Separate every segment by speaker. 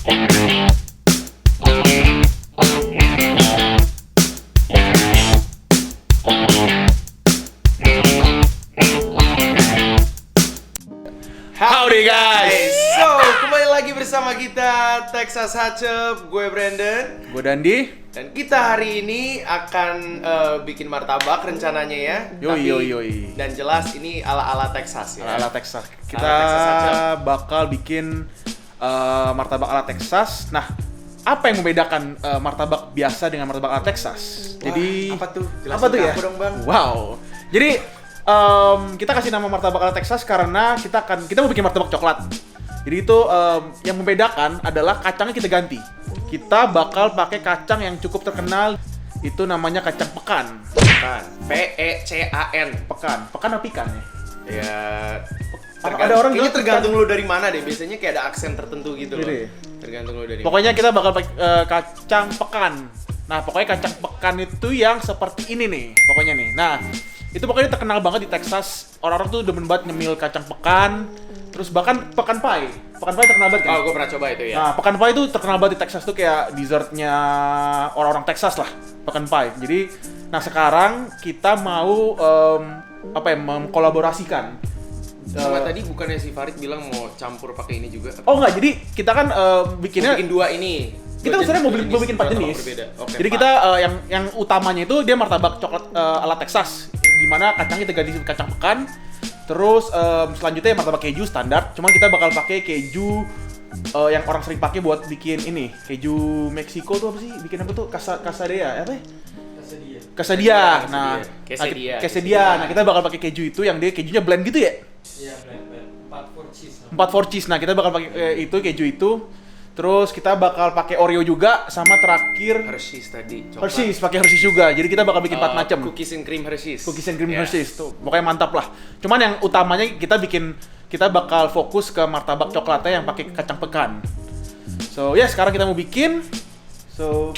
Speaker 1: Howdy guys! So, kembali lagi bersama kita Texas Hacep, gue Brandon,
Speaker 2: gue Dandi,
Speaker 1: dan kita hari ini akan bikin martabak rencananya ya.
Speaker 2: Yoi.
Speaker 1: Dan jelas ini ala-ala Texas ya.
Speaker 2: Ala Texas. Kita
Speaker 1: Texas Hacep.
Speaker 2: bakal bikin martabak ala Texas. Nah, apa yang membedakan martabak biasa dengan martabak ala Texas?
Speaker 1: Wah,
Speaker 2: Jadi
Speaker 1: apa tuh? Jelasin
Speaker 2: apa tuh
Speaker 1: ke
Speaker 2: ya?
Speaker 1: aku dong, Bang.
Speaker 2: Wow. Jadi kita kasih nama martabak ala Texas karena kita mau bikin martabak coklat. Jadi itu yang membedakan adalah kacangnya kita ganti. Kita bakal pakai kacang yang cukup terkenal, itu namanya kacang pekan.
Speaker 1: Pekan. P-E-C-A-N.
Speaker 2: Pekan apa ikan ya?
Speaker 1: Ya.
Speaker 2: Ada orang
Speaker 1: ini
Speaker 2: bilang
Speaker 1: tergantung lu dari mana deh. Biasanya kayak ada aksen tertentu gitu loh.
Speaker 2: Gitu ya?
Speaker 1: Tergantung lu dari
Speaker 2: Pokoknya kita bakal pakai kacang pekan. Nah, pokoknya kacang pekan itu yang seperti ini nih, pokoknya nih. Nah, itu pokoknya terkenal banget di Texas. Orang-orang tuh demen banget nyemil kacang pekan. Terus bahkan pekan pie. Pekan pie terkenal banget kan?
Speaker 1: Oh, gue pernah coba itu ya.
Speaker 2: Nah, pekan pie itu terkenal banget di Texas tuh kayak dessertnya orang-orang Texas lah, pekan pie. Jadi, nah sekarang kita mau mengkolaborasikan.
Speaker 1: Sama tadi bukannya si Farid bilang mau campur pakai ini juga?
Speaker 2: Oh enggak, jadi kita kan bikinnya
Speaker 1: bikin dua ini.
Speaker 2: kita sebenarnya mau bikin 4 jenis.
Speaker 1: Okay,
Speaker 2: jadi kita yang utamanya itu dia martabak coklat ala Texas, di mana kacangnya kita ganti kacang pekan. Terus selanjutnya martabak keju standar. Cuman kita bakal pakai keju yang orang sering pakai buat bikin ini, keju Meksiko tuh apa sih? Bikin apa tuh? Quesadilla, apa ya? Quesadilla. Nah, quesadilla. Nah, kita bakal pakai keju itu yang dia kejunya blend gitu ya?
Speaker 3: Iya, blend 4 cheese.
Speaker 2: 4 cheese. Nah, kita bakal pakai itu keju itu. Terus kita bakal pakai Oreo juga, sama terakhir
Speaker 1: Hershey's tadi.
Speaker 2: Hershey's, pakai Hershey's juga. Jadi kita bakal bikin 4 macam.
Speaker 1: Cookies and cream Hershey's.
Speaker 2: Cookies and cream Hershey's tuh. Pokoknya mantap lah. Cuman yang utamanya kita bakal fokus ke martabak coklatnya yang pakai kacang pekan. So, ya sekarang kita mau bikin. So,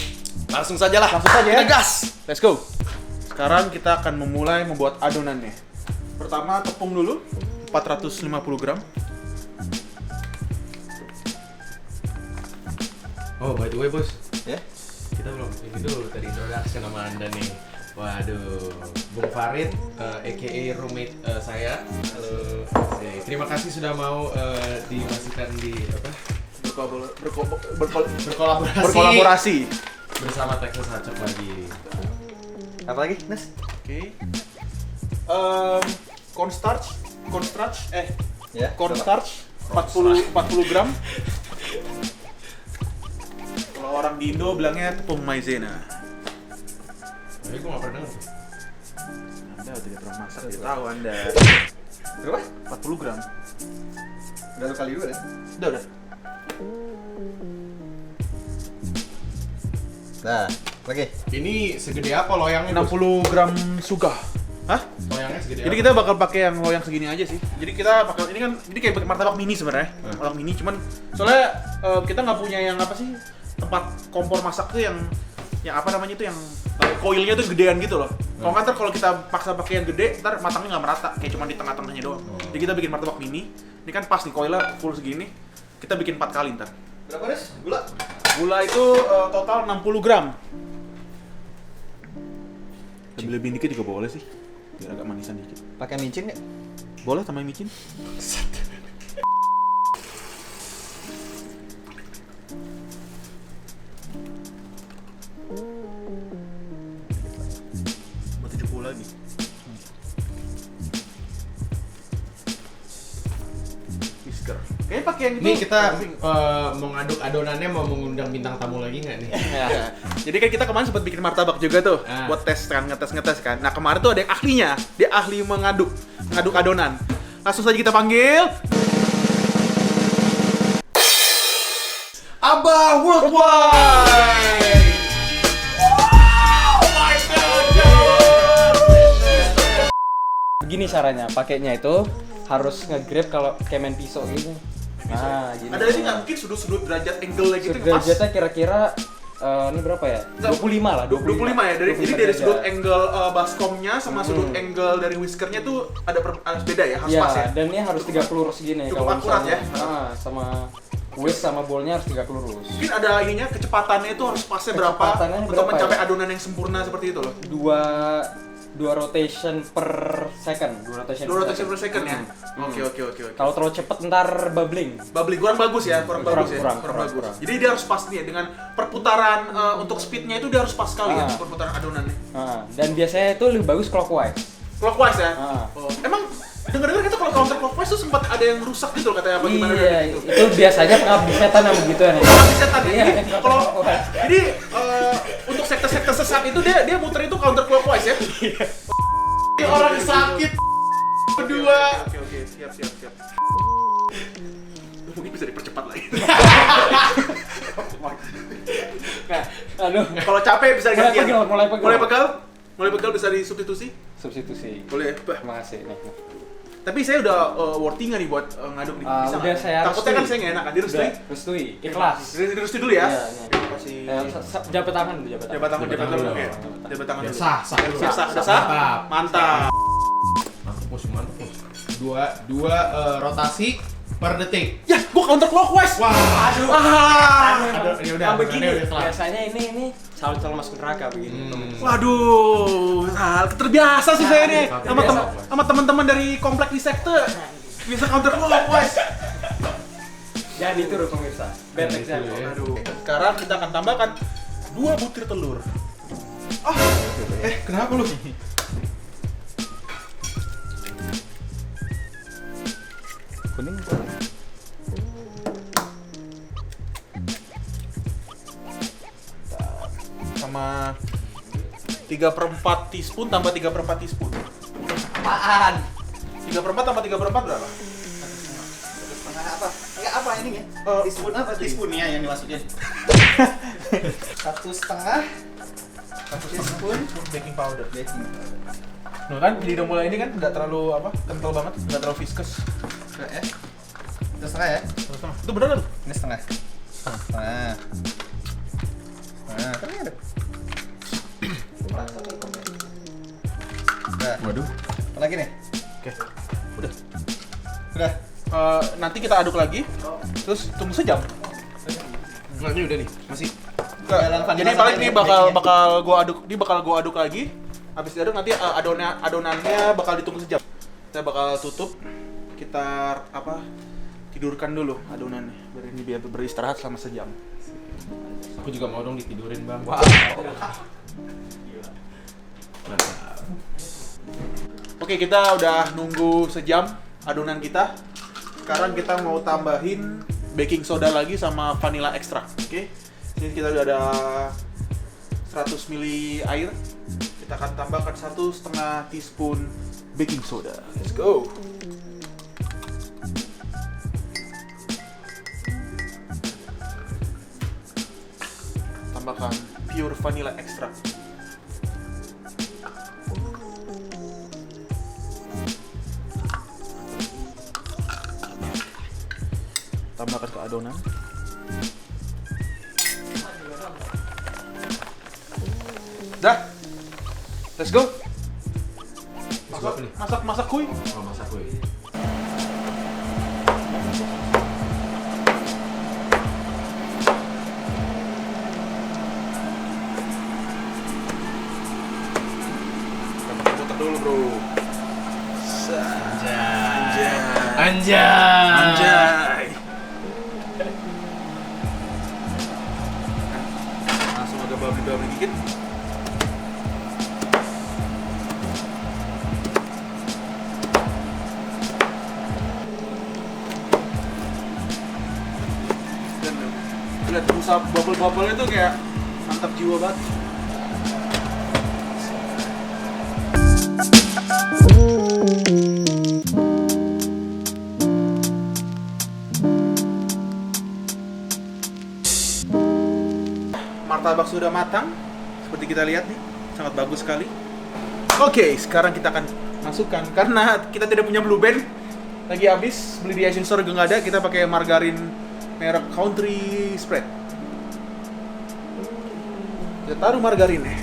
Speaker 1: Langsung saja lah.
Speaker 2: langsung saja ya.
Speaker 1: Kita gas.
Speaker 2: Let's go. Sekarang kita akan memulai membuat adonannya. Pertama tepung dulu 450 gram.
Speaker 1: Oh, by the way, Bos.
Speaker 2: Ya.
Speaker 1: Kita belum ini dulu tadi introduction sama Anda nih. Waduh, Bung Farid, aka roommate saya. Halo. Terima kasih sudah mau dimasukkan di apa?
Speaker 2: Berkolaborasi.
Speaker 1: Bersama Texas Hacep lagi.
Speaker 2: Apa lagi, Nes? Oke. Cornstarch, cornstarch 40 gram. Kalau orang di Indo bilangnya tepung maizena.
Speaker 1: Tapi gue nggak pernah dengar.
Speaker 2: Anda tidak pernah masak, tidak tahu Anda.
Speaker 3: Berapa?
Speaker 2: 40 gram.
Speaker 3: Udah lu kali 2 ya?
Speaker 2: Udah.
Speaker 3: Nah, oke.
Speaker 1: Ini segede apa loyangnya?
Speaker 2: 60 gram suga. Hah?
Speaker 1: Loyangnya segede
Speaker 2: Jadi
Speaker 1: apa?
Speaker 2: kita bakal pakai yang loyang segini aja sih. Jadi kita bakal ini kayak martabak mini sebenarnya. Martabak mini cuman soalnya kita nggak punya yang apa sih? Tempat kompor masak tuh yang apa namanya itu yang koilnya tuh gedean gitu loh. Kalau nggak ntar kalau kita paksa pakai yang gede, ntar matangnya nggak merata, kayak cuma di tengah-tengahnya doang. Jadi kita bikin martabak mini. Ini kan pas nih koilnya full segini. Kita bikin 4 kali ntar.
Speaker 3: Berapa, Des? Gula?
Speaker 2: Gula itu total 60 gram. Lebih dikit juga boleh sih. Biar agak manisan dikit.
Speaker 3: Pakai micin nggak?
Speaker 2: Boleh tambahin micin. Mau 70 lagi. Whisker. Kayaknya pakai yang itu.
Speaker 1: Nih kita mau ngaduk adonannya, mau mengundang bintang tamu lagi nggak nih?
Speaker 2: Ya. Jadi kan kita kemarin sempat bikin martabak juga tuh, buat tes kan, ngetes kan. Nah kemarin tuh ada yang ahlinya, dia ahli mengaduk adonan. Langsung saja kita panggil Abah Worldwide.
Speaker 4: Begini caranya, pakainya itu harus nge-grab kalau kemen pisau gitu. Nah, gini.
Speaker 2: Ada ini nggak mungkin sudut-sudut derajat angle gitu pas?
Speaker 4: Derajatnya kira-kira ini berapa ya? 25 lah,
Speaker 2: 25 ya. Jadi dari
Speaker 4: derajat.
Speaker 2: sudut angle baskomnya sama sudut angle dari whiskernya tuh harus beda ya, harus pas ya.
Speaker 4: Dan ini harus 30 lurus gini
Speaker 2: Cukup
Speaker 4: kalau
Speaker 2: akurat
Speaker 4: misalnya.
Speaker 2: ya.
Speaker 4: Nah, sama Whisk sama bowlnya harus tegak lurus.
Speaker 2: Mungkin ada ininya, kecepatannya itu harus pasnya berapa
Speaker 4: Kecepatannya
Speaker 2: untuk
Speaker 4: berapa
Speaker 2: mencapai
Speaker 4: ya?
Speaker 2: adonan yang sempurna seperti itu loh.
Speaker 4: Dua rotation per second. Dua rotation,
Speaker 2: 2 rotation per second ya.
Speaker 4: Hmm.
Speaker 2: Oke.
Speaker 4: Kalau terlalu cepet ntar bubbling.
Speaker 2: Bubbling kurang bagus ya, kurang bagus ya.
Speaker 4: kurang
Speaker 2: Kurang bagus.
Speaker 4: kurang.
Speaker 2: Jadi dia harus pas nih ya, dengan perputaran untuk speednya itu dia harus pas sekali ya,
Speaker 4: Ah.
Speaker 2: perputaran adonannya.
Speaker 4: Dan biasanya itu lebih bagus clockwise.
Speaker 2: Clockwise ya.
Speaker 4: Ah.
Speaker 2: Oh. Emang dengar-dengar kita kalau counter clockwise tuh sempat ada yang rusak gitu loh katanya apa gimana
Speaker 4: Iya,
Speaker 2: gitu.
Speaker 4: itu biasanya pengabdi setan yang begitu ya.
Speaker 2: Tapi setan
Speaker 4: Iya,
Speaker 2: ini kalau jadi untuk sekte-sekte sesat itu dia muter itu counter clockwise ya. Ini orang sakit berdua. Oke, siap. Mungkin bisa dipercepat lagi. Nah,
Speaker 4: Aduh,
Speaker 2: kalau capek bisa gantian.
Speaker 4: mulai pegal.
Speaker 2: Mulai pegal bisa disubstitusi.
Speaker 4: Substitusi.
Speaker 2: Boleh.
Speaker 4: Terima kasih nih.
Speaker 2: Tapi saya udah worthy nggak nih buat ngaduk nih? Bisa
Speaker 4: Udah,
Speaker 2: nggak?
Speaker 4: saya
Speaker 2: Takutnya kan
Speaker 4: restui.
Speaker 2: saya nggak enak kan, direstui?
Speaker 4: Udah, restui. Ikhlas.
Speaker 2: Direstui dulu ya?
Speaker 4: Iya, iya.
Speaker 2: Terima kasih.
Speaker 4: Jabat tangan dulu,
Speaker 2: Jabat tangan dulu. Oke.
Speaker 1: dulu.
Speaker 2: Jabat tangan
Speaker 1: Biar
Speaker 2: dulu.
Speaker 1: sah.
Speaker 2: Biar sah. Mantap.
Speaker 1: Mantap, bos. Dua rotasi per detik.
Speaker 2: Ya, gua counter clockwise.
Speaker 1: Wah,
Speaker 2: Aduh.
Speaker 1: Aduh, ya udah.
Speaker 4: Nah, begini.
Speaker 1: udah kelar.
Speaker 4: Biasanya ini calon masuk neraka begini.
Speaker 2: Waduh, terbiasa sih saya nih
Speaker 1: Terbiasa.
Speaker 2: sama teman-teman dari komplek di sekte. Bisa counter clockwise.
Speaker 4: Jangan ditiru pemirsa. Bad
Speaker 1: Jangan
Speaker 4: example.
Speaker 1: ditiru, ya.
Speaker 2: Aduh. Sekarang kita akan tambahkan 2 butir telur.
Speaker 1: Kenapa lu?
Speaker 3: Kuning.
Speaker 2: Sama 3/4 teaspoon tambah 3/4 teaspoon.
Speaker 3: Apaan?
Speaker 2: 3/4 tambah 3/4 berapa?
Speaker 3: Setengah apa? Enggak apa ini ya? Teaspoon apa? Teaspoonnya yang dimasukin. 1,5 teaspoon
Speaker 2: Baking powder.
Speaker 3: baking.
Speaker 2: Nah kan jadi udah mulai ini kan nggak terlalu kental banget, nggak terlalu viscous.
Speaker 3: Ya. Itu setengah ya?
Speaker 2: Itu bener kan?
Speaker 3: Ini setengah. Setengah. Nah, kan ada. Udah.
Speaker 1: Waduh.
Speaker 3: Apa lagi nih?
Speaker 2: Oke. Udah.
Speaker 3: Udah.
Speaker 2: Nanti kita aduk lagi, terus tunggu sejam.
Speaker 1: Nah, ini udah nih. Masih.
Speaker 3: Jalan vanilla
Speaker 2: Jadi paling
Speaker 3: sampai
Speaker 2: ini
Speaker 3: bakingnya.
Speaker 2: bakal gua aduk lagi. Habis diaduk nanti adonannya bakal ditunggu sejam. Kita bakal tutup. Kita tidurkan dulu adonannya. Biar beristirahat selama sejam.
Speaker 1: Aku juga mau dong ditidurin, Bang.
Speaker 3: Wow.
Speaker 1: Mantap.
Speaker 2: Oke, kita udah nunggu sejam adonan kita. Sekarang kita mau tambahin baking soda lagi sama vanilla extract. Oke. Ini kita udah ada 100 ml air. Kita akan tambahkan 1,5 teaspoon baking soda. Let's go. Tambahkan pure vanilla extract. Tambahkan ke adonan. Dah. Let's go.
Speaker 1: Let's go apa nih?
Speaker 2: Masak kuy.
Speaker 1: Oh, masak gue.
Speaker 2: Kita putar dulu, Bro. Anjay. Langsung agak bubbly dikit. Dan lihat usaha bubble-bubble itu kayak mantap jiwa banget. Martabak sudah matang, seperti kita lihat nih, sangat bagus sekali. Oke, sekarang kita akan masukkan karena kita tidak punya Blue Band, lagi habis beli di Asian Store juga nggak ada. Kita pakai margarin merek Country Spread. Kita taruh margarinnya.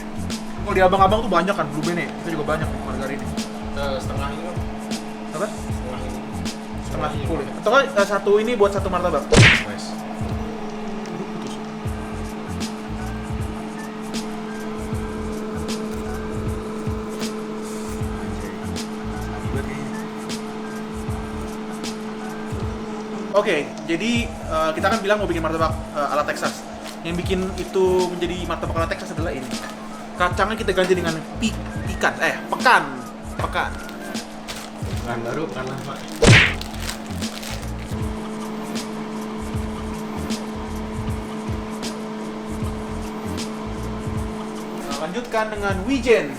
Speaker 2: Oh, di abang-abang tuh banyak kan Blue Band-nya. Kita juga banyak nih margarinnya.
Speaker 1: Setengah ini kan?
Speaker 2: Apa?
Speaker 1: Setengah ini.
Speaker 2: Setengah full ya. Atau kan satu ini buat satu martabak.
Speaker 1: Nice.
Speaker 2: Oke, jadi kita kan bilang mau bikin martabak ala Texas. Yang bikin itu menjadi martabak ala Texas adalah ini. Kacangnya kita ganti dengan pekan.
Speaker 1: Bukan baru, bukan lama.
Speaker 2: Nah, lanjutkan dengan wijen.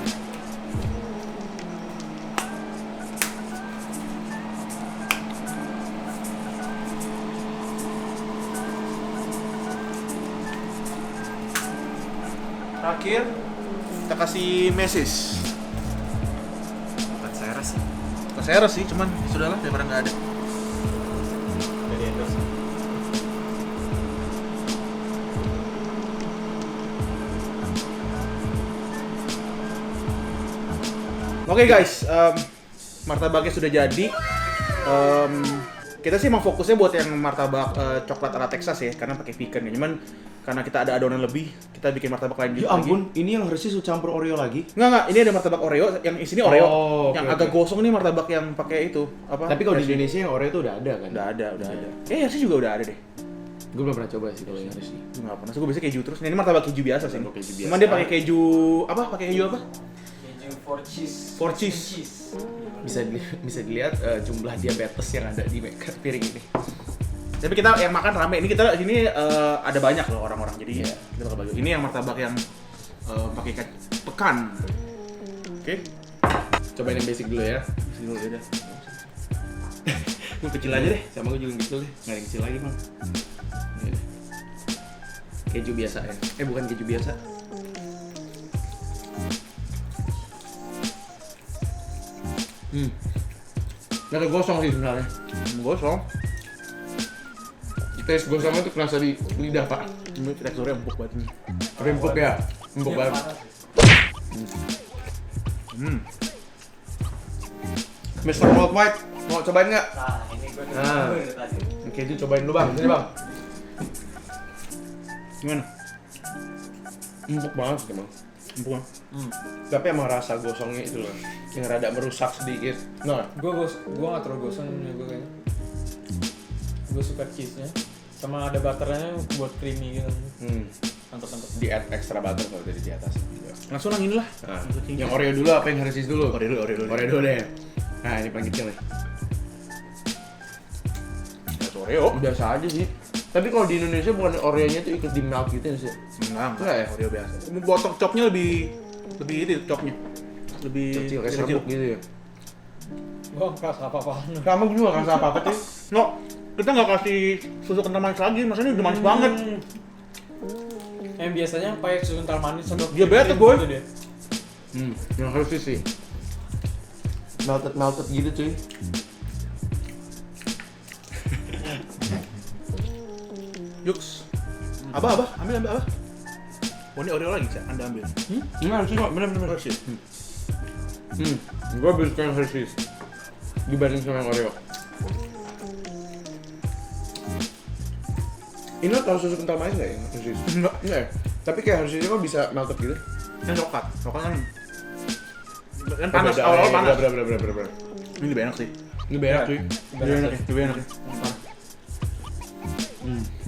Speaker 2: Terakhir kita kasih mesis.
Speaker 3: Bukan saya sih.
Speaker 2: Saya sih, cuman sudahlah daripada nggak ada.
Speaker 3: Dari endorse.
Speaker 2: Oke guys, martabaknya sudah jadi. Kita sih emang fokusnya buat yang martabak coklat ala Texas ya, karena pakai pecan ya. Cuman karena kita ada adonan lebih, kita bikin martabak lain
Speaker 1: Ya ampun, ini yang Hershey's campur Oreo lagi.
Speaker 2: Enggak, ini ada martabak Oreo, yang isinya Oreo.
Speaker 1: Oh,
Speaker 2: yang
Speaker 1: oke,
Speaker 2: agak
Speaker 1: oke.
Speaker 2: gosong nih martabak yang pakai itu, apa?
Speaker 1: Tapi kalau di
Speaker 2: Hershey.
Speaker 1: Indonesia yang Oreo itu udah ada kan?
Speaker 2: udah ada. Hershey juga udah ada deh.
Speaker 1: Gue belum pernah coba sih kalau yang Hershey.
Speaker 2: Gue nggak pernah, gue biasanya keju terus. Nah, ini martabak keju biasa sih.
Speaker 1: Martabak keju biasa.
Speaker 2: Cuman dia pakai keju apa? Pakai keju apa?
Speaker 4: Keju four cheese.
Speaker 2: Four cheese.
Speaker 1: Bisa dilihat jumlah diabetes yang ada di piring ini.
Speaker 2: Tapi kita yang makan rame. Ini kita sini ada banyak loh orang-orang. Jadi
Speaker 1: Iya.
Speaker 2: kita bakal bagi. Ini yang martabak yang pakai pekan. Oke.
Speaker 1: Cobain yang basic dulu ya.
Speaker 2: Sini dulu udah. Yang kecil aja deh.
Speaker 1: Sama gue juga yang kecil deh. Nggak yang kecil lagi bang. Ini deh. Keju biasa ya. Bukan keju biasa. Nggak gosong sih sebenarnya.
Speaker 2: Gosong.
Speaker 1: Tes gosongnya tuh kerasa di lidah pak.
Speaker 2: Ini teksturnya empuk banget nih.
Speaker 1: Tapi empuk ya. Empuk banget. Mr. Worldwide, mau cobain nggak?
Speaker 4: Nah, ini gue
Speaker 1: Nah.
Speaker 4: dari tadi.
Speaker 1: Keju cobain dulu bang. Sini bang.
Speaker 2: Gimana?
Speaker 1: Empuk banget sih bang.
Speaker 2: Empuk kan?
Speaker 1: Tapi emang rasa gosongnya itu loh, yang rada merusak sedikit. Nah,
Speaker 4: Gue nggak terlalu gosong juga kayaknya. Gue suka cheese-nya. Sama ada butternya buat creamy gitu. Mantap-mantap.
Speaker 1: di add extra butter kalau dari di atas.
Speaker 2: Langsung yang inilah.
Speaker 1: Nah, yang Oreo dulu apa yang Hershey's dulu?
Speaker 2: Oreo dulu.
Speaker 1: Oreo dulu deh. Nah, ini paling kecil nih.
Speaker 2: Oreo.
Speaker 1: Biasa aja sih. Tapi kalau di Indonesia bukan Oreo-nya tuh ikut di melt gitu sih.
Speaker 2: Enggak ya? Oreo biasa. Botok chopnya lebih itu chopnya. Lebih
Speaker 1: Kecil kayak serbuk gitu ya.
Speaker 4: Gue nggak kerasa apa-apaan.
Speaker 1: Sama gue juga rasa apa-apa tuh.
Speaker 2: No, kita nggak kasih susu kental manis lagi, maksudnya udah manis banget.
Speaker 4: Yang biasanya pakai susu kental manis sama
Speaker 2: Dia bete, boy.
Speaker 4: gitu deh.
Speaker 1: Yang Hershey's sih. Melted gitu cuy.
Speaker 2: Yuks. Abah, ambil abah. Oh, ini Oreo lagi, Anda ambil.
Speaker 1: Ini Hershey's kok, bener.
Speaker 2: Hershey's.
Speaker 1: Gue lebih suka yang Hershey's dibanding sama yang Oreo. Ini lo tau susu kental manis nggak ya Hershey's?
Speaker 2: Enggak.
Speaker 1: Enggak ya? Tapi kayak Hershey's kok bisa melted gitu?
Speaker 2: Yang coklat kan panas,
Speaker 1: Beda,
Speaker 2: awal-awal
Speaker 1: ya,
Speaker 2: panas.
Speaker 1: bener.
Speaker 2: Ini lebih enak sih.
Speaker 1: Ini beda cuy.
Speaker 2: Lebih enak ya.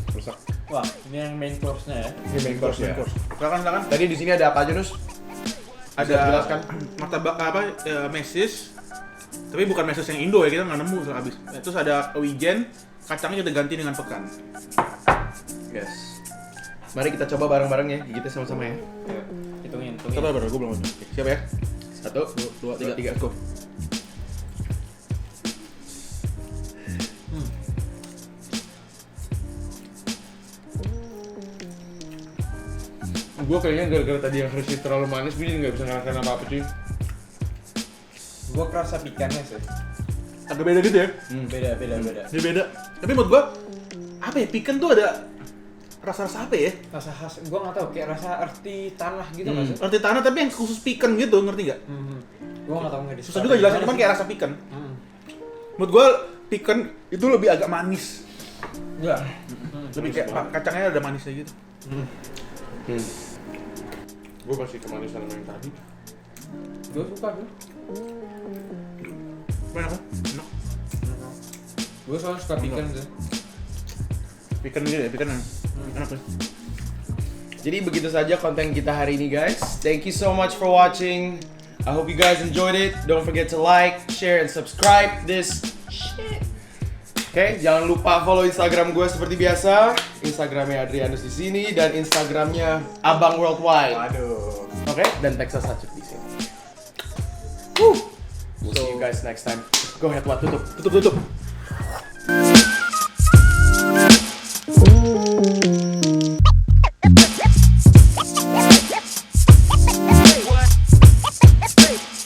Speaker 1: Rusak.
Speaker 4: Wah, ini yang main course-nya ya.
Speaker 1: Ini main course ya.
Speaker 2: Silakan.
Speaker 1: Tadi di sini ada apa aja Nus?
Speaker 2: Ada
Speaker 1: jelaskan.
Speaker 2: martabak apa? Mesis. Tapi bukan mesis yang Indo ya, kita nggak nemu soal habis. Terus ada wijen, kacangnya kita ganti dengan pekan.
Speaker 1: Yes. Mari kita coba bareng-bareng ya, gigitnya sama-sama ya.
Speaker 4: Yuk, hitungin.
Speaker 2: Coba gue belum.
Speaker 1: Siap ya? 1, 2, 3, go. Gue kayaknya gara-gara tadi yang Hershey's terlalu manis, gue jadi nggak bisa ngerasain apa-apa cuy.
Speaker 4: Gue kerasa pikannya sih.
Speaker 2: Agak beda gitu ya.
Speaker 4: Beda.
Speaker 2: Ini beda. Tapi menurut gua apa ya? Pecan tuh ada rasa-rasa apa ya?
Speaker 4: Rasa khas, gue nggak tahu kayak rasa earthy tanah gitu nggak sih?
Speaker 2: Arti tanah tapi yang khusus pecan gitu, ngerti nggak?
Speaker 4: Gue nggak tahu nggak di.
Speaker 2: Susah juga jelasin, cuman kayak rasa pecan. Menurut gua pecan itu lebih agak manis.
Speaker 4: Enggak.
Speaker 2: Lebih kayak kacangnya ada manisnya gitu.
Speaker 1: Gue masih kemanisan sama yang tadi.
Speaker 4: Gue suka tuh.
Speaker 2: Enak kan? Enak.
Speaker 4: Gue soalnya suka pikan sih.
Speaker 2: Bacon gitu ya, bacon enak tuh.
Speaker 1: Jadi begitu saja konten kita hari ini guys. Thank you so much for watching. I hope you guys enjoyed it. Don't forget to like, share, and subscribe this shit. Oke, jangan lupa follow Instagram gue seperti biasa. Instagramnya Adrianus di sini dan Instagramnya Abang Worldwide.
Speaker 3: Waduh.
Speaker 1: Oke, dan Texas Sacuk di sini. We'll see you guys next time. Go ahead, Wat. Tutup.